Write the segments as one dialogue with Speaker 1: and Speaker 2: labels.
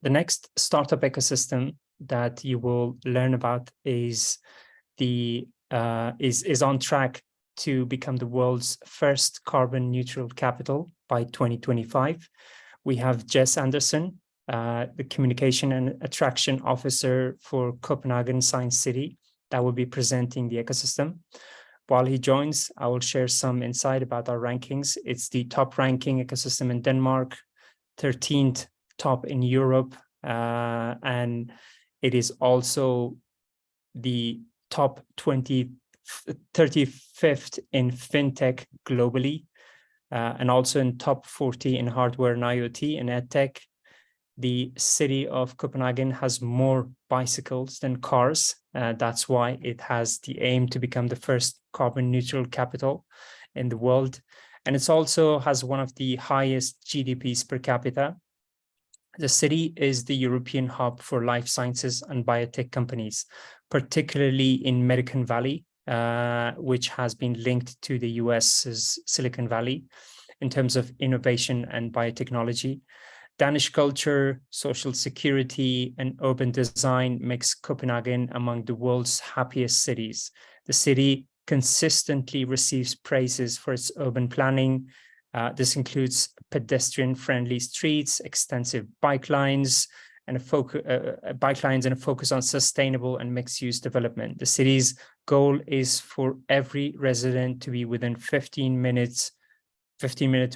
Speaker 1: The next startup ecosystem that you will learn about is on track to become the world's first carbon neutral capital by 2025. We have Jess Anderson, the Communication and Attraction Officer for Copenhagen Science City, that will be presenting the ecosystem. While he joins, I will share some insight about our rankings. It's the top ranking ecosystem in Denmark, 13th top in Europe, and it is also the top 35th in fintech globally, and also in top 40 in hardware and IoT and edtech. The city of Copenhagen has more bicycles than cars. That's why it has the aim to become the first carbon neutral capital in the world. And it also has one of the highest GDPs per capita. The city is the European hub for life sciences and biotech companies, particularly in Silicon Valley, which has been linked to the US's Silicon Valley in terms of innovation and biotechnology. Danish culture, social security, and urban design makes Copenhagen among the world's happiest cities. The city consistently receives praises for its urban planning. This includes pedestrian-friendly streets, extensive bike lines, and a focus on sustainable and mixed-use development. The city's goal is for every resident to be within 15-minute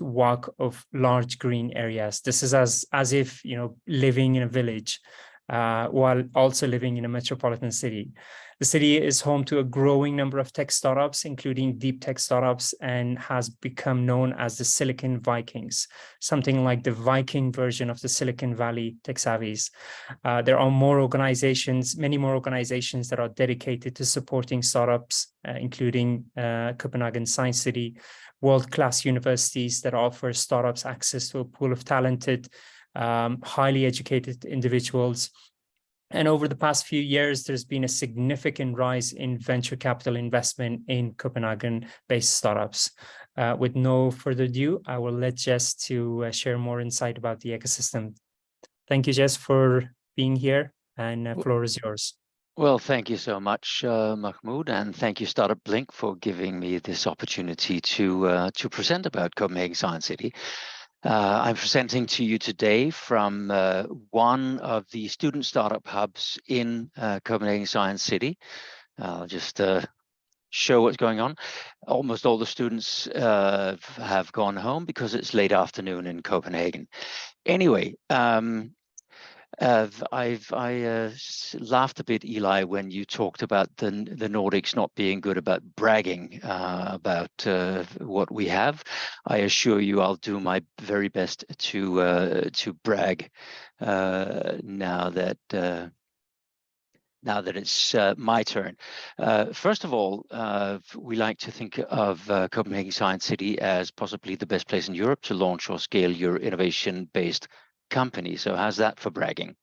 Speaker 1: walk of large green areas. This is as if, you know, living in a village while also living in a metropolitan city. The city is home to a growing number of tech startups, including deep tech startups, and has become known as the Silicon Vikings, something like the Viking version of the Silicon Valley tech savvies. There are many more organizations that are dedicated to supporting startups, including Copenhagen Science City, world-class universities that offer startups access to a pool of talented, highly educated individuals. And over the past few years, there's been a significant rise in venture capital investment in Copenhagen-based startups. With no further ado, I will let Jess to share more insight about the ecosystem. Thank you, Jess, for being here, and the floor is yours.
Speaker 2: Well, thank you so much, Mahmoud, and thank you, StartupBlink, for giving me this opportunity to present about Copenhagen Science City. I'm presenting to you today from one of the student startup hubs in Copenhagen Science City. I'll just show what's going on. Almost all the students have gone home because it's late afternoon in Copenhagen. Anyway, I laughed a bit, Eli, when you talked about the Nordics not being good about bragging about what we have. I assure you, I'll do my very best to brag now that it's my turn. First of all, we like to think of Copenhagen Science City as possibly the best place in Europe to launch or scale your innovation-based company. So how's that for bragging?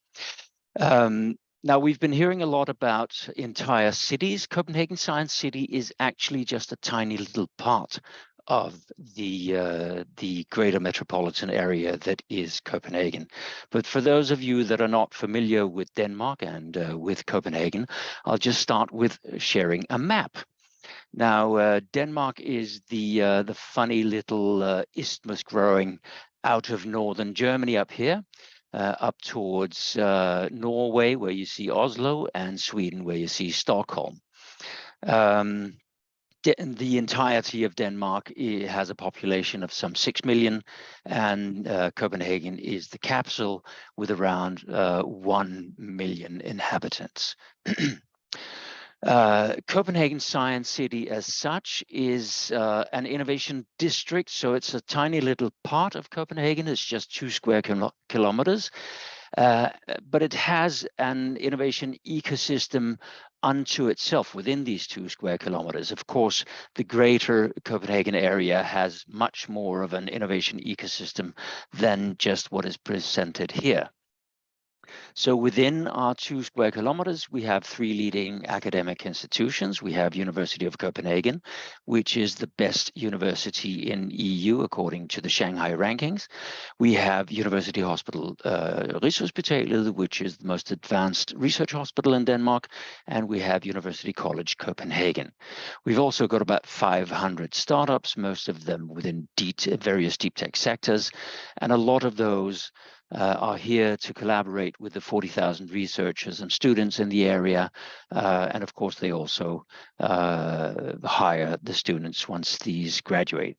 Speaker 2: Now, we've been hearing a lot about entire cities. Copenhagen Science City is actually just a tiny little part of the greater metropolitan area that is Copenhagen. But for those of you that are not familiar with Denmark and with Copenhagen, I'll just start with sharing a map. Now, Denmark is the funny little isthmus growing out of northern Germany up here, up towards Norway, where you see Oslo, and Sweden, where you see Stockholm. The entirety of Denmark has a population of some 6 million, and Copenhagen is the capital with around 1 million inhabitants. Copenhagen Science City as such is an innovation district, so it's a tiny little part of Copenhagen. It's just 2 square kilometers, but it has an innovation ecosystem unto itself within these 2 square kilometers. Of course, the greater Copenhagen area has much more of an innovation ecosystem than just what is presented here. So within our 2 square kilometers, we have 3 leading academic institutions. We have University of Copenhagen, which is the best university in EU according to the Shanghai rankings. We have University Hospital Rigshospitalet, which is the most advanced research hospital in Denmark, and we have University College Copenhagen. We've also got about 500 startups, most of them within various deep tech sectors, and a lot of those are here to collaborate with the 40,000 researchers and students in the area. And of course, they also hire the students once these graduate.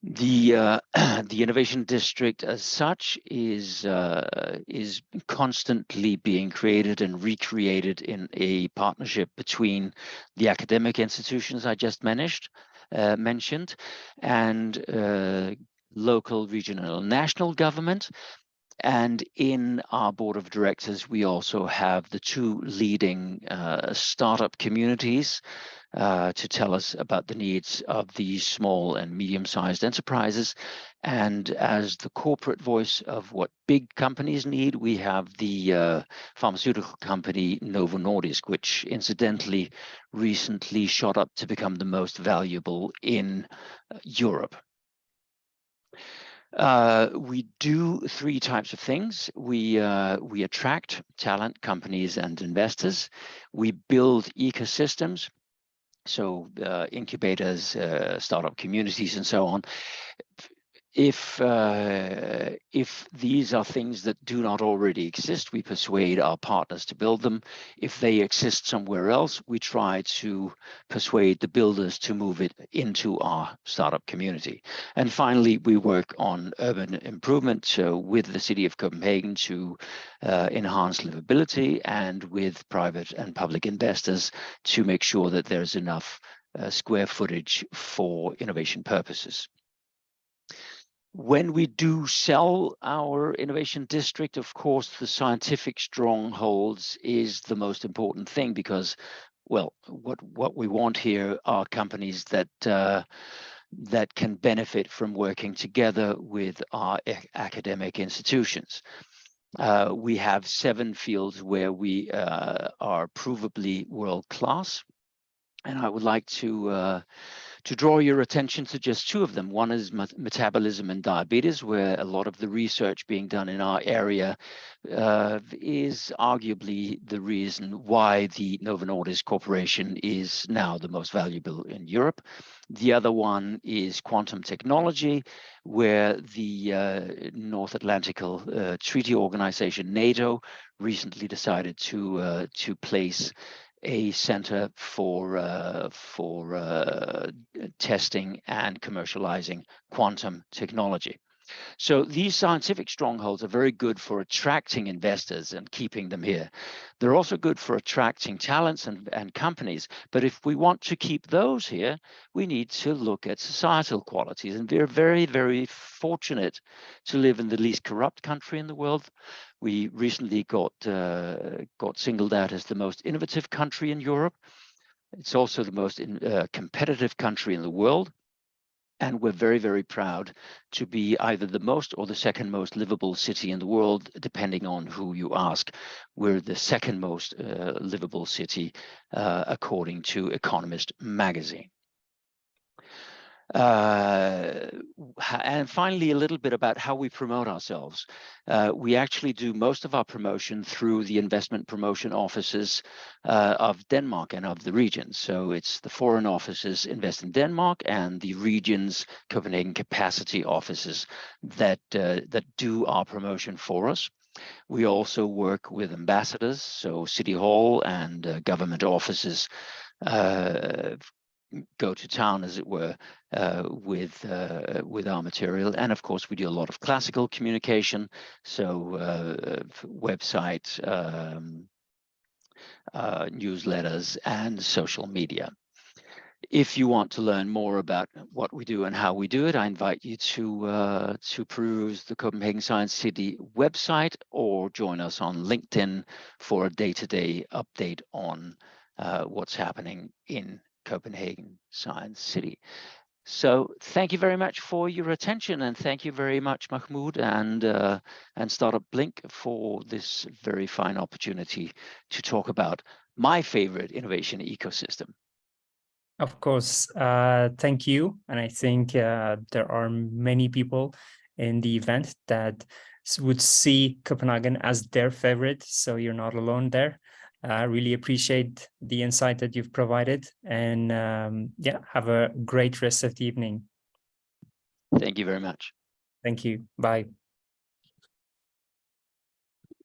Speaker 2: The the innovation district as such is constantly being created and recreated in a partnership between the academic institutions I just mentioned and local, regional, and national government. And in our board of directors, we also have the 2 leading startup communities to tell us about the needs of these small and medium-sized enterprises. And as the corporate voice of what big companies need, we have the pharmaceutical company Novo Nordisk, which incidentally recently shot up to become the most valuable in Europe. We do 3 types of things. We attract talent, companies, and investors. We build ecosystems, so incubators, startup communities, and so on. If these are things that do not already exist, we persuade our partners to build them. If they exist somewhere else, we try to persuade the builders to move it into our startup community. And finally, we work on urban improvement, so with the city of Copenhagen to enhance livability, and with private and public investors to make sure that there's enough square footage for innovation purposes. When we do sell our innovation district, of course, the scientific strongholds is the most important thing, because, well, what we want here are companies that that can benefit from working together with our academic institutions. We have 7 fields where we are provably world class, and I would like to draw your attention to just 2 of them. One is metabolism and diabetes, where a lot of the research being done in our area is arguably the reason why the Novo Nordisk Corporation is now the most valuable in Europe. The other one is quantum technology, where the North Atlantic Treaty Organization, NATO, recently decided to place a center for testing and commercializing quantum technology. So these scientific strongholds are very good for attracting investors and keeping them here. They're also good for attracting talents and companies. But if we want to keep those here, we need to look at societal qualities. And we're very, very fortunate to live in the least corrupt country in the world. We recently got singled out as the most innovative country in Europe. It's also the most competitive country in the world. And we're very, very proud to be either the most or the second most livable city in the world, depending on who you ask. We're the second most livable city, according to Economist magazine. And finally, a little bit about how we promote ourselves. We actually do most of our promotion through the investment promotion offices of Denmark and of the region. So it's the foreign offices Invest in Denmark and the region's Copenhagen capacity offices that do our promotion for us. We also work with ambassadors, so City Hall and government offices go to town, as it were, with our material. And of course, we do a lot of classical communication, so website, newsletters, and social media. If you want to learn more about what we do and how we do it, I invite you to peruse the Copenhagen Science City website, or join us on LinkedIn for a day-to-day update on what's happening in Copenhagen Science City. So thank you very much for your attention, and thank you very much, Mahmoud and StartupBlink, for this very fine opportunity to talk about my favorite innovation ecosystem.
Speaker 1: Of course, thank you. And I think there are many people in the event that would see Copenhagen as their favorite. So you're not alone there. I really appreciate the insight that you've provided. And yeah, have a great rest of the evening.
Speaker 2: Thank you very much.
Speaker 1: Thank you. Bye.